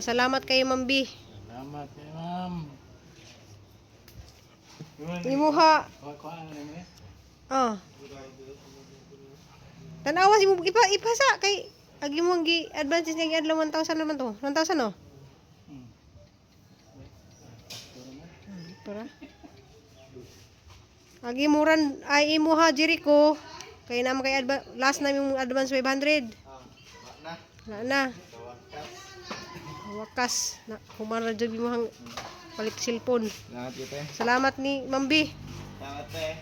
Salamat kayo, Ma'am B. Salamat kay ma'am. Imuha. Oh. Tanawa si mo ipasa kay agi mo gi advances nga adlaw 1,000 naman to. 1,000 no? Para. Agi muran ay imuha Jericho. Kay naman kay last na yung advance 500. Na. Wakas na humara jud mo hang palit cellphone. Salamat ni Ma'am B. Salamat eh.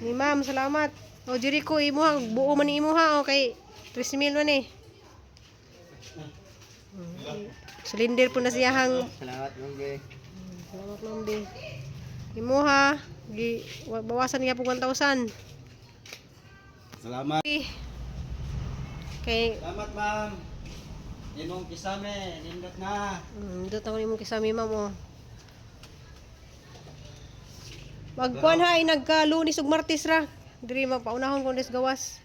Ni Ma'am, salamat. O Jericho imo hang buo man ni imo ha okay. 3,000 man eh. Cylinder po na siya hang. Salamat Ma'am B. Salamat Ma'am B. Imo ha gi bawasan niya po 1,000. Salamat. Kay Salamat ma'am. Imong kisame, nindot na. dito ako imong kisami Ma'am oh. Magkuan ha ay nagka-Lunes ug Martes ra. Diri mapaunahon ko des gawas.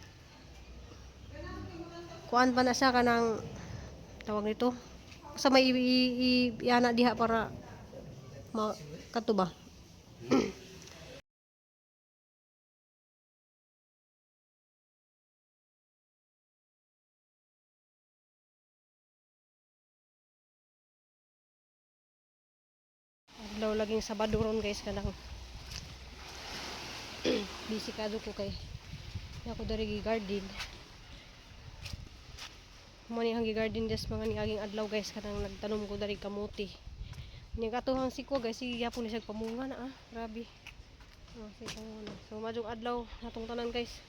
Kuan pa na siya kanang tawag nito. Sa may iana diha para kato ba? Adlaw laging Sabado ron guys kanang busy kado ko kay ako dari gi garden. Mo ni hang gi garden des mga ni aging adlaw guys kanang nagtanom ko dari kamuti. Ni katuhang siko guys siya po ni siya pamunga na grabe. Oh, sige pamunga na. So madung adlaw natong tanan guys.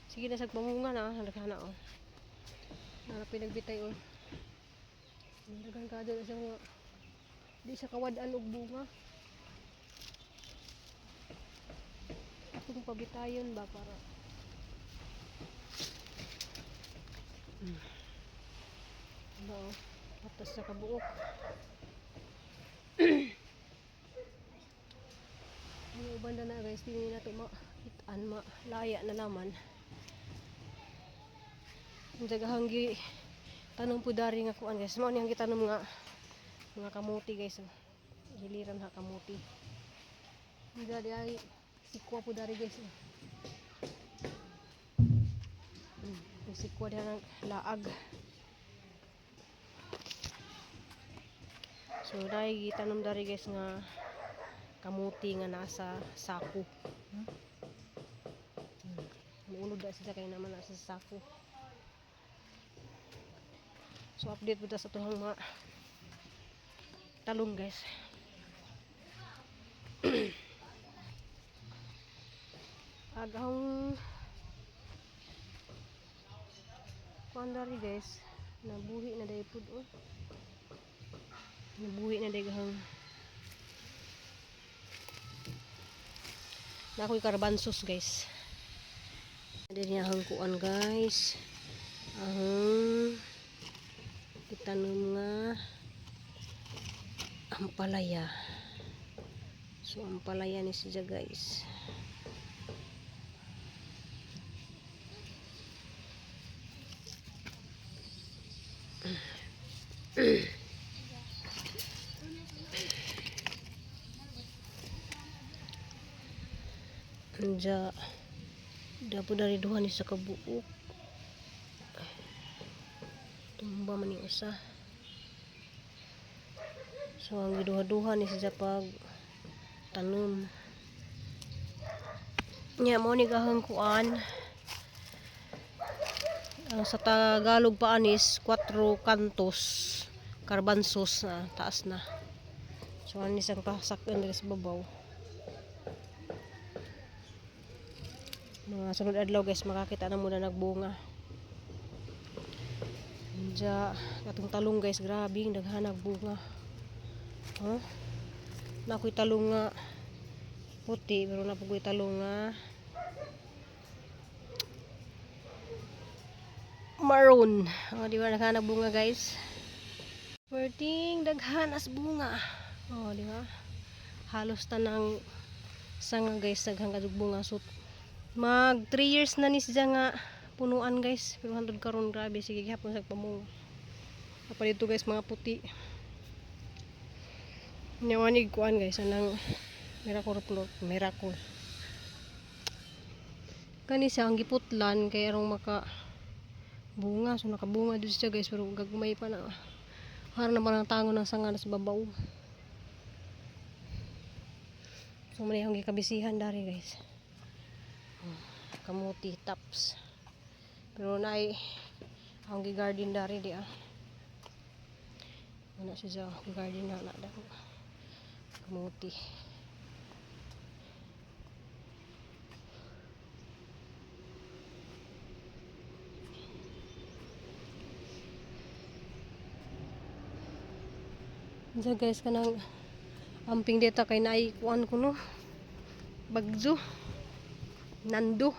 Sige na sag pamunga na naghana oh. Na pinagbitay oh. Daghang kado sa mga di sa kawad-an og bunga. Kung pabitayon ba para no, atas sa kabuok. Ang ubanda na guys, hindi na ito makitaan, malaya na naman. Ang jagahanggi tanong po dari nga kuan guys, mao ni ang gitanong nga mga kamuti guys. Hiliran ha kamuti. Hindi ay sikwa po dari guys. Yung sikwa din ng laag. So dari gitanong dari guys nga kamuti nga nasa sako. Muunod da sila kay naman nasa sako. So update po sa tuhang mga talong guys. Agahong kuandari guys nabuhi na day pud oh. Nabuhi na day gahong na ako'y karbansos guys. Diri hang kuan guys ahong itanom nga ampalaya. So ampalaya ni siya guys. Anja dapo dari duha ni sa kabuok. Tumba man ni usa. So ang giduha-duha ni sa pag tanom. Nya mo ni gahang kuan. Ang sa Tagalog pa anis 4 kantos karbansos na taas na. So anis ang kasakyan diri sa babaw. Mga sunod adlaw guys makakita na muna nagbunga. Diya katong talong guys grabe daghan nagbunga. Huh? Nakoy talong nga puti pero napugoy talong nga maroon. Oh, di ba daghan nagbunga guys? Perting daghan as bunga. Oh, di ba? Halos tanang sanga guys daghang kadug bunga. So mag 3 years na ni siya nga punuan guys. Pero hantod karon grabe sige gihapon sa pamunga. Apa dito guys mga puti. Nyawanig kuan guys anang miracle. Kani siya ang giputlan kay arong maka bunga so nakabunga dito siya guys pero gagmay pa na. Harap na parang tango ng sanga sa babaw. So muna yung gikabisihan dari guys. Kamuti tops. Pero naay ang gigarden dari di ah. Wala siya sa gigarden na daw. Kamuti. Diyan guys kanang amping data kay naay kuan ko no. Bagzo. Nando.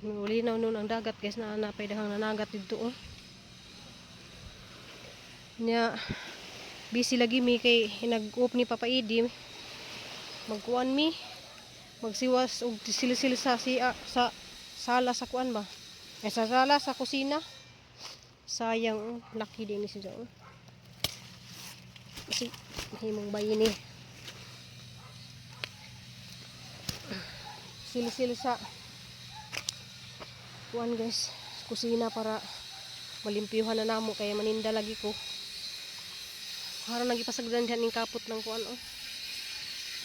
Uli na nun ang dagat guys na napay dahang nanagat dito oh. Nya busy lagi mi kay nag-up ni Papa Idi. Magkuan mi. Magsiwas og sisil sa sala sa kuan ba. Sa sala sa kusina. Sayang laki din ni siya. Kasi himong bayi ni. Sisil sa kuan guys, kusina para malimpyuhan na namo kaya maninda lagi ko. Harang nagipasagdan diyan ning kapot ng kuan oh.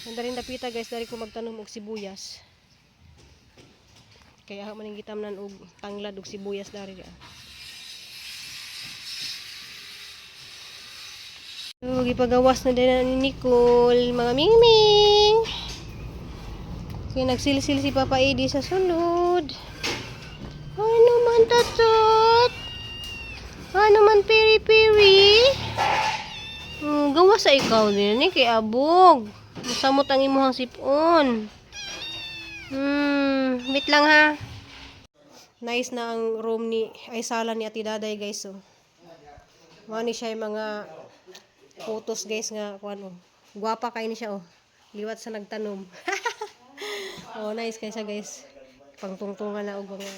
Nanda rin dapita guys dari ko magtanom og sibuyas. Kaya ha maning gitamnan og tanglad og sibuyas dari dia. So, gipagawas na din ni Nicole, mga mingming. Kaya nagsilsil si Papa Edi sa sulod. Ano man tatot? Ano man piri-piri? Gawas sa ikaw din ni kay abog. Masamot ang imuhang sipon. Wait lang ha. Nice na ang room ni ay sala ni Ate Daday guys oh. Mani siya yung mga photos guys nga kuan oh. Guwapa kay ni siya oh. Liwat sa nagtanom. Oh nice kaysa guys. Pangtungtungan na og mga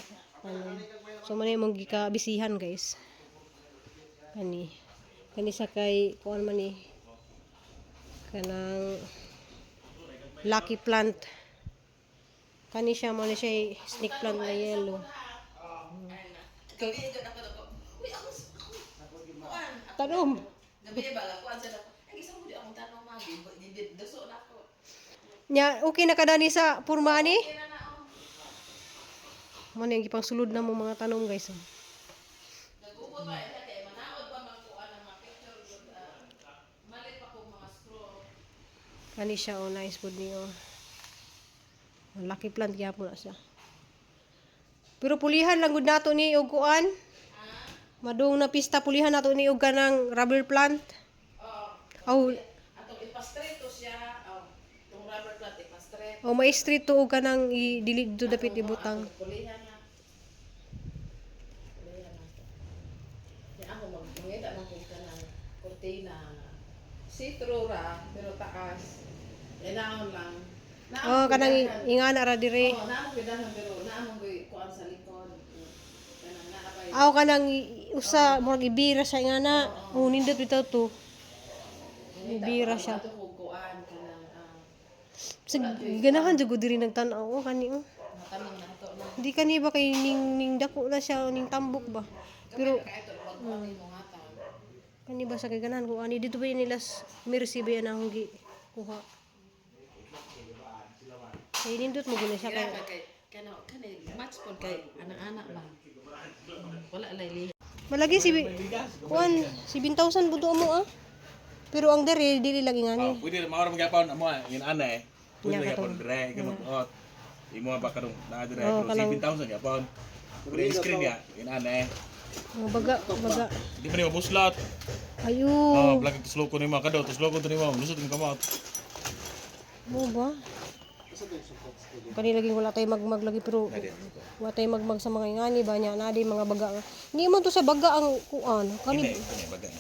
ano. So man imong gikabisihan guys. Kani sa kay kuan man ni kanang lucky plant. Kani siya man siya snake plant na yellow. Okay. Tanom. Nya okay na kada ni sa purma ni? Mo yung gipang sulod na mo mga tanom guys. Kani siya oh nice food niyo. Lucky plant gyapon na siya. Pero pulihan lang gud nato ni og kuan. Madung na pista pulihan nato ni og kanang rubber plant. Oh. Atong ipastreto siya, tong rubber plant ipastreto. Oh, may street to og kanang i-delete do dapit ibutang. Pulihan na. Ya ako mangita man kung kanang kurtina. Sitro ra pero taas. Inaon lang. Oh, kanang ingana ra dire. Oh, naamong bidahan pero naamong kuan sa likod. Kanang naapay. Aw kanang usa murag ibira siya ingana. Oh, nindot bitaw to. Ibira siya. Ato ko kuan kanang Sig ganahan jud gud diri nagtan-aw oh kani oh. matanong na to na. Di kani ba kay ning dako na siya ning tambok ba. Pero Kaito pag mo ngata. kani ba sa kay ganahan ko ani dito ba nilas mercy ba yan ang gi kuha. Kay nindot mo guna siya kay Kano match pod kay anak-anak ba. Wala lay malagi si kuan 7,000 budo mo ah. Pero ang dere dili lagi ngani. Pwede na mawar magyapon amo in ana eh. Pwede Nya magyapon dire kamot ot. Imo ba karong na dire Oh, kanang- 7,000 yapon. Pwede screen ya in ana eh. Oh, baga. Di pa ni mabuslot. Ayo. Oh, plug to slow ko ni mo kado, to slow ko to ni mo. Lusot ng kamot. Mo ba? Kani lagi wala tay magmag lagi pero wala tay magmag sa mga ingani ba nya na di mga baga. Ni mo to sa baga ang kuan. Kini Kani bagay.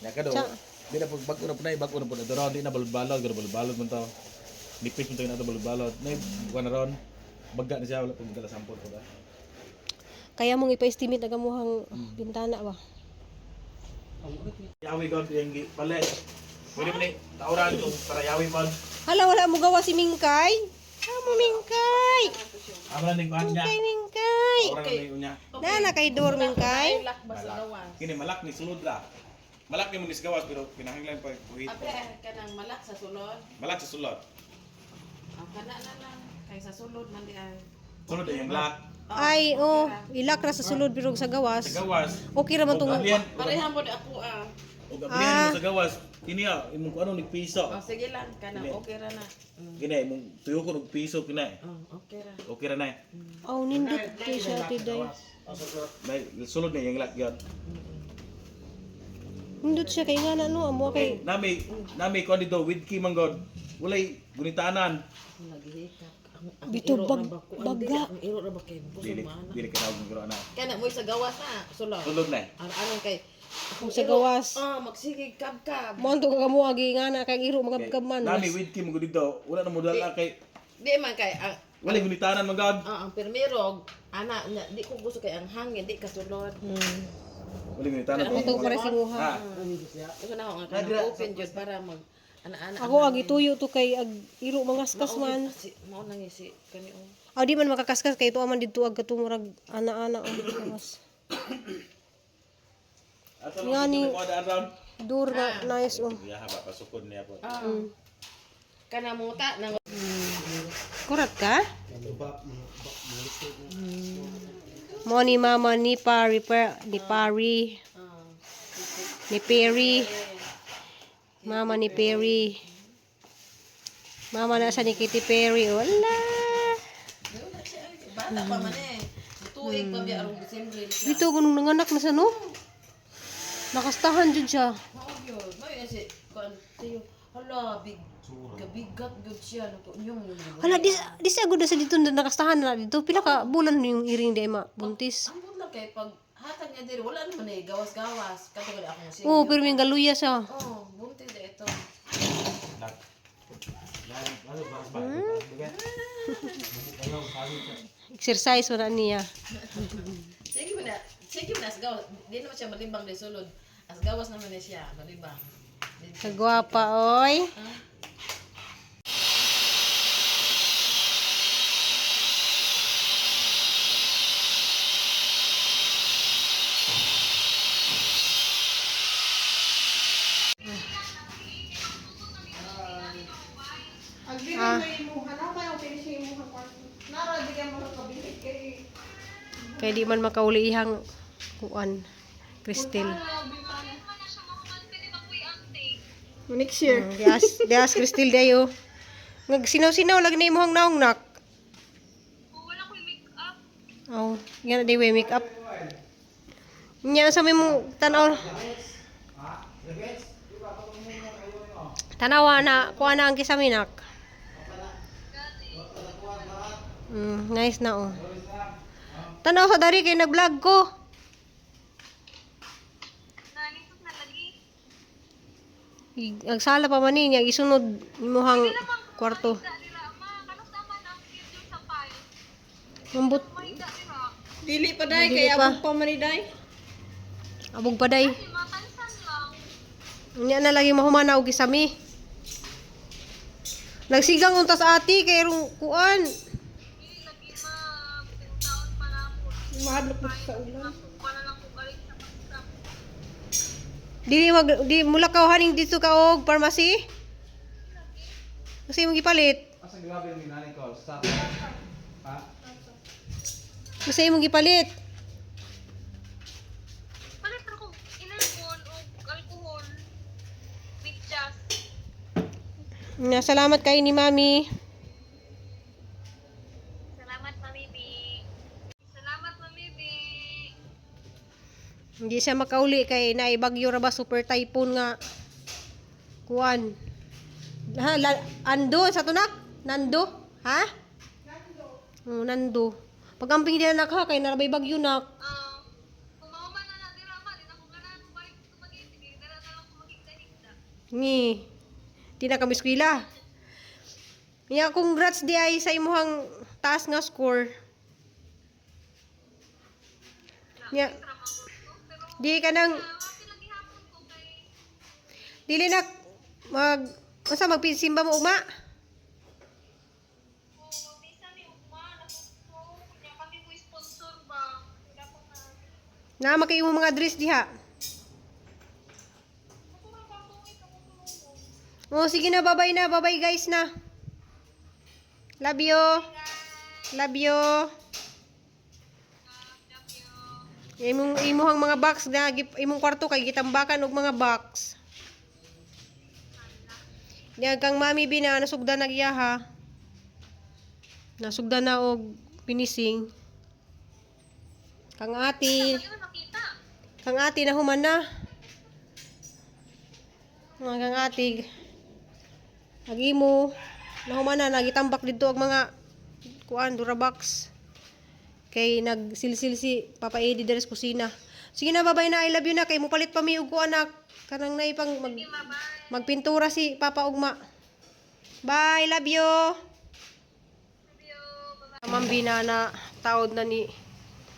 Ya kado. Sa- Di na pag bago na po na, bago na po na doon. Di na balod-balod, gano balod-balod mo to. Nipis mo to yung nato balod-balod. Na buwan na ron. Baga na siya, wala pong gala sampol ko ba. Kaya mong ipa-estimate na gamuhang bintana ba? Yawi ko yung palit. Pwede mo ni tauran kung para yawi man. Hala, wala mo gawa si Mingkay. Mo Mingkay. Amalan din kuhan niya. Kay Mingkay. Tauran na yung niya. Na kay Dor Mingkay. Ay, lakbas sa gawas. Kini malak ni sulod ra. Malak ni mo ni gawas pero pinahanglan pa puhit. Ape, kanang malak sa sulod. Malak sa sulod. Ang kana na lang. Kay sa sulod man di ay. Sulod ay yung black. Ay, ilak ra sa sulod pero sa gawas. Sa gawas. Okay ra man tong Pareha mo di ako ah. O gabrihan mo sa gawas. Kini imong ano ni piso. Oh, sige lang, kanang okay ra na. Kini imong tuyo ko og piso kini. Okay ra. Okay ra na. Oh, nindot kay siya tiday. May sulod na yung lak yon. Nindot siya kay nga na no, amo kay Nami ko dito with key manggod. Walay gunitanan. Naghihikap. Bito baga. Ang iro ra ba kay busog man. Dili ka daw guro ana. Kana mo sa gawas na, sulod. Sulod na. Ano kay Sa gawas. magsigig kab-kab. Mo anto ka mo agi nga na kay iro mga man. Nami with key manggod dito. Wala na mo dala kay Di man kay ang walay gunitanan manggod. ang permirog ana di ko gusto kay ang hangin di kasulod. Walay gunitanan. Ato pare si Muha. Gusto na ako nga open jud para mag ana-ana. Ako agi tuyo to kay ag iro mangaskas man. Mao nang isi kani o. Aw di man makakaskas kay to aman didto ag katumurag ana-ana gawas. Ato Nga ni- ko ada around. Dur na nice oh. Ya ba pasukod niya po. Kana muta nang Kurat ka? Mo ni mama ni Pari ni Pari. Ni Perry. Mama ni Perry. Mama na sa ni Kitty Perry. Wala. bata pa man eh. Tuig pa biya arong Disyembre. Dito ganung nanganak na sa no. Nakastahan jud siya. Mao gyud. Mao yun si kon tiyo. Hala big kabigat gyud siya no nyong. Hala di sa agud na sa dito nakastahan na dito. Pila ka bulan yung iring di ma buntis. Ambot lang kay pag hatag niya diri wala naman eh gawas-gawas. Katong ako sige. Oh, pero may galuya siya. Oh, buntis na ito. Exercise wala niya. Sige mo na. Sige mo na as gawas. Di naman siya malibang di sulod. As gawas naman na siya malibang. Kagwapa oy. Kaya di man makauli ihang kuan Kristel. Next year. Dias Kristel dayo. Ngag sinaw-sinaw lagi na imong naongnak. Wala ko make up. Oh, yan day we make up. Nya sa mo tanaw. Tanawa na kuha na ang kisaminak. Nice na oh. Tanaw sa dari kay nag-vlog ko. Nanitot na lagi. Agsala pa man niya isunod imong kwarto. Dira ma, kanos naman ang schedule sa file. Mambot May dira. Dili pa dai Dili kay pa. abog pa man ni dai. abog paday. Si matansan lang. Nya na lagi mahumana og kisami. Nagsigang untas ati kay rung kuan. Dili lagi ma, bitin taon pa na ako. Mahadlok na sa ulan. Masuko na lang ko galing sa pagka. Di mula ka haning dito ka og pharmacy. Kasi mo gipalit. Asa grabe ni nanay ko sa ha? Kasi mo gipalit. Palit ra ko inalcohol o alcohol. Bigas. Nya salamat kay ni Mami. Salamat Mami B. Salamat Mami B. Hindi siya makauli kay naibagyo ra ba super typhoon nga kuan. Ha, ando sa tunak? Nando? Ha? Nando. Nando. Pagamping nila nak ha kay narabay bagyo nak. Kung mauman na dira ma, di na ko ganahan ko balik sa magiging. Dira na lang ko magiging. Ni. Di na kami eskwela. Nya congrats di ay sa imuhang taas nga score. Nya di ka nang dili na mag unsa magpisimba mo ugma? Na makiimo mga dress diha. Oh, sige na, bye-bye na. Bye-bye guys na. Love you. Love you. Imuhang mga box na imong kwarto kay gitambakan og mga box. Diyan kang mami bina nasugdan na giya ha. Nasugdan na og finishing. Kang ati na human na. Kang ati. Agimo na human na nagitambak dito og mga kuan durabox. Kay nagsilsil si Papa Eddie deres kusina. Sige na, babay na. I love you na. Kay mupalit pa mi og kuan anak. Kanang naipang magpintura si Papa Ugma. Bye, love you. Mambi na taod na ni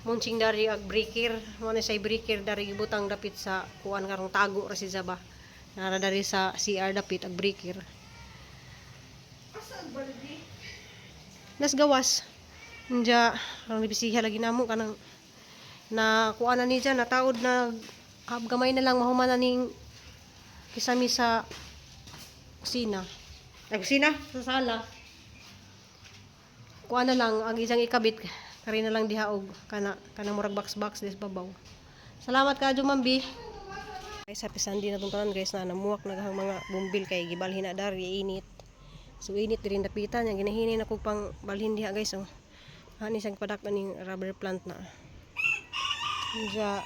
Munching dari ag breaker. Mo na say breaker dari gibutang dapit sa kuan karong tago ra si Zaba. Nara dari sa CR dapit ag breaker. Nas gawas. Nja, ang nibisiha lagi namo kanang na kuan na ni dyan, na taod na gamay na lang mahuman na ning kisami sa kusina. Ay, kusina? Sa sala. Kuan na lang, ang isang ikabit, kari na lang dihaog, kanang murag box-box des babaw. Salamat ka, Jumambi. Guys, happy Sunday na tuntunan guys, na namuwak naghang mga bumbil kay gibalhin na dari, init. So, init din dapitan, yung ginahinin ako pang balhin diha guys, oh. Hani sang padak na ning rubber plant na. Diya,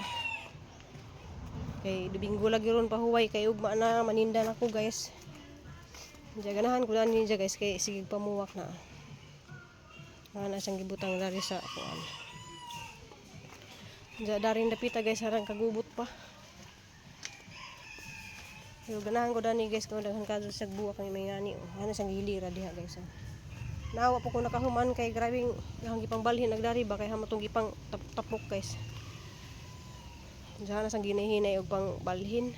kay dubinggo lagi ron pahuway, kay ugma na maninda na ko guys. Diya, ganahan ko na ninja guys, kay sige pamuwak na. Na siyang gibutang dari sa kuan. Diya, daring dapita guys, harang kagubot pa. Pero ganahan ko dani guys, kung daghan ka sa buwak ng may ngani. Ano siyang gilira diha guys. Nawa po ko nakahuman kay grabing yung gipang balhin nagdari ba kay hamatong gipang tapok guys. Diyan na sang ginahinay og pang balhin.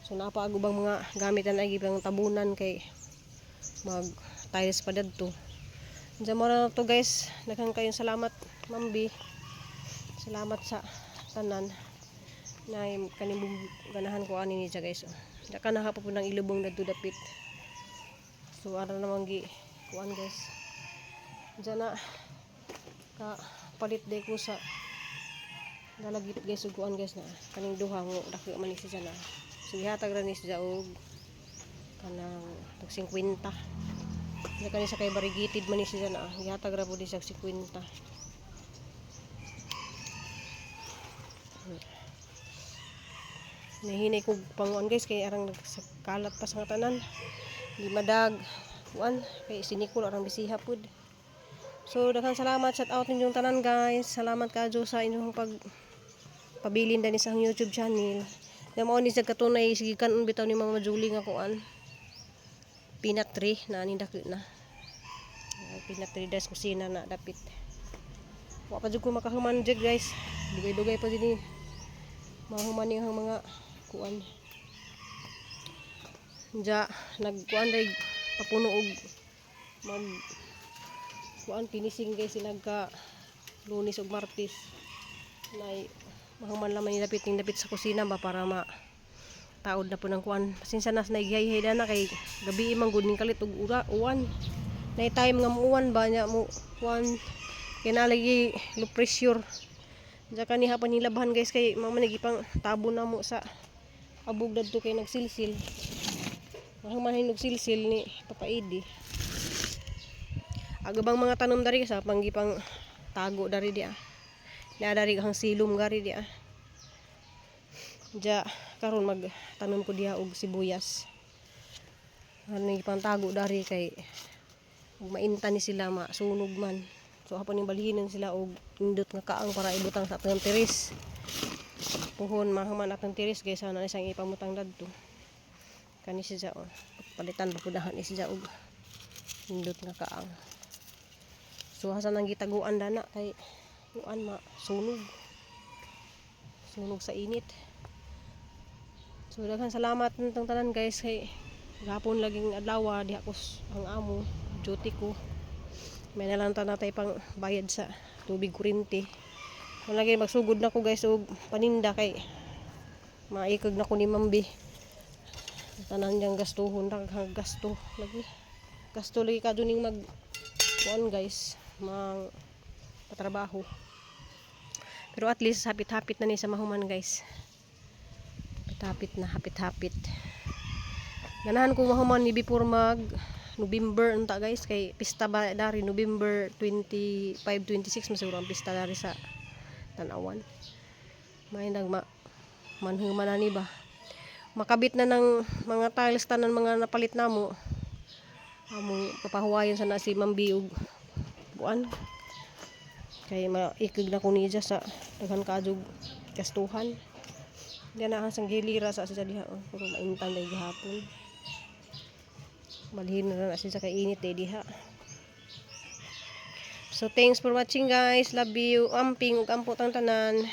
So napaagubang mga gamitan ay gipang tabunan kay mag tiles pa dadto. Diyan mo na to guys. Daghang kayong salamat Mambi. Salamat sa tanan. Na kanimong ganahan ko ani ni siya guys. Daka na hapo po ng ilubong dadto dapit. So ara namang gi kuan guys. Diyan na ka palit day ko sa dalagit guys ug kuan guys na kaning duha ngo dako man ni siya na. So gihatag ra ni siya og kanang tag 50. Diyan kani sa kay variegated man ni siya na. Gihatag ra pud siya 50. Nahinay ko panguan guys kay arang nagkalat pa sa tanan. Di madag kuan kay sinikul arang bisiha pud. So daghang salamat, shout out ninyong tanan guys. Salamat kadyo sa inyong pabilin dani sa YouTube channel. Na mao ni sa katunay sige kanon bitaw ni Mama Julie nga kuan. Peanut tree na ni dako na. Peanut tree das kusina na dapit. Wa pa jud ko makahuman jud guys. Dugay-dugay pa din mahuman yung mga kuan. Diya, nagkuan day papuno og mag kuan finishing guys nagka Lunes ug Martes. Nay mahuman lang man dapit sa kusina ba para ma taod na po ng kuan. Pasensya na naighay na kay gabi imong gud ning kalit og uwan. Nay time nga muuwan ba nya mo kuan kinalagi low pressure. Diya kaniha pa nilabhan guys kay mamanigi pang tabo na mo sa abog dadto kay nagsilsil. Mahuman hinog silsil ni Papa Eddie. Agabang mga tanom dari sa panggipang tago dari dia. Na dari hang silom gari dia. Diya karon magtanom ko diha og sibuyas. Ano gipang tago dari kay mainta ni sila masunog man. So hapon ning balhinan sila og indot nga kaang para ibutang sa atong teres. puhon mahaman atong tiris guys ana isang ipamutang dadto kani siya oh palitan ba pudahan ni siya og hindot nga kaang so hasan ang gitaguan dana kay kuan sunog sa init. So daghan salamat nitong tanan guys kay gapon laging adlaw diha ko ang amo duty ko may nalang natay pang bayad sa tubig kuryente. Lagi magsugod na ko guys og paninda kay maikag na ko ni Mambi. Tanan diyang gastuhon daghang gasto lagi. Gasto lagi ka duning mag kuan guys, mang patrabaho. Pero at least hapit-hapit na ni sa mahuman guys. Hapit-hapit. Ganahan ko mahuman ni before mag November unta guys kay pista ba dari November 25, 26 masuro ang pista dari sa Tanawan. May manhuman na ni ba. Makabit na ng mga tiles tanan mga napalit namo. Amo papahuwayon sana si Mambi og buan. Kay maikig na ko ni sa daghan kadug gastuhan. Diyan na sang gilira sa diha puro maintan day gihapon. Malhin na siya kay init diha. So thanks for watching guys. Love you. Amping ug ampo tang tanan.